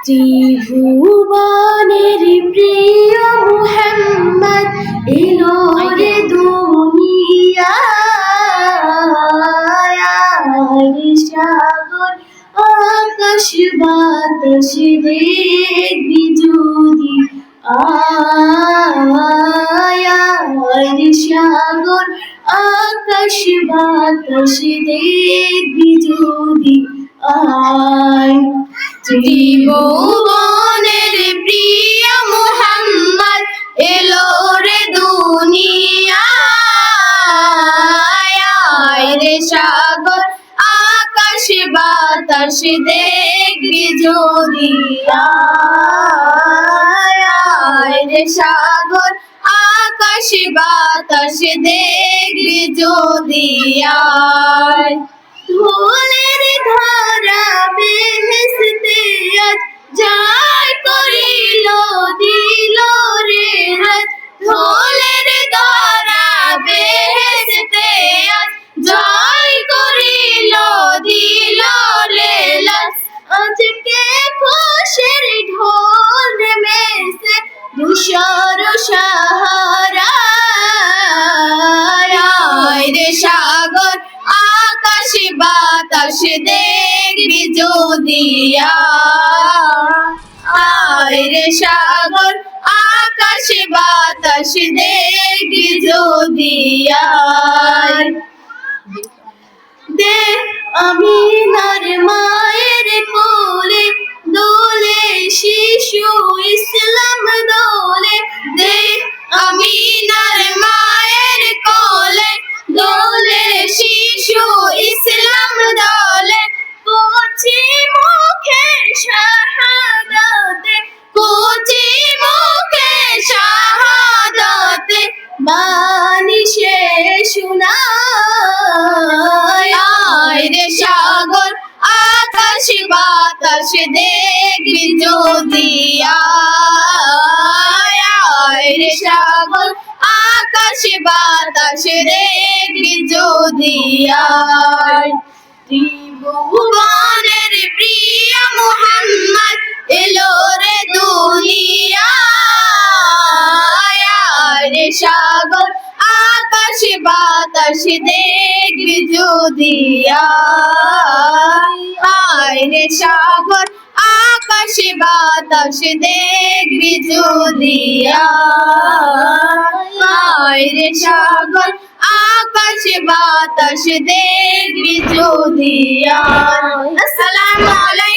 ত্রিভুবনের প্রিয় মুহাম্মদ এলো রে দুনিয়ায়, সাগর আকাশ বাতাস দেখবি যদি সাগর আকাশ বাতাস দেখবি যদি আয়। ত্রিভুবনের প্রিয় মুহাম্মদ এলো রে দুনিয়ায়, রে সাগর আকাশ বাতাস দেখবি যদি রে সাগর আকাশ বাতাস দেখবি যদি ধুলের ধারা বেহেশতে আজ জয় করিল দিল রে রাত, ধুলের ধারা বেহেশতে আজ জয় করিল দিল রে রাত। আজকে খুশির ঢোল নেমেছে ধূসর সাহারায়, রে সাগর আকাশ বাতাস দেখবি যদি রে সাগর আকাশ বাতাস দেখবি যদি দেখ আমিনার মায়ের কোলে দোলে শিশু ইসলাম দোলে, দেখ আমিনার মায়ের কোলে দোলে শিশু ইসলাম দোলে, কচি মুখে শাহাদাতে কচি মুখে শাহাদাতে বাণী সে শোনায়, রে সাগর আকাশ বাতাস দেখবি যদি রে সাগর আকাশ বাতাস দেখবি যদি ত্রিভুবনের প্রিয় মুহাম্মদ এলো রে দুনিয়ায়, রে সাগর আকাশ বাতাস দেখবি যদি রে সাগর আকাশ বাতাস দেখবি যদি রে সাগর আকাশ বাতাস দেখবি যদি। আসসালামু আলাইকুম।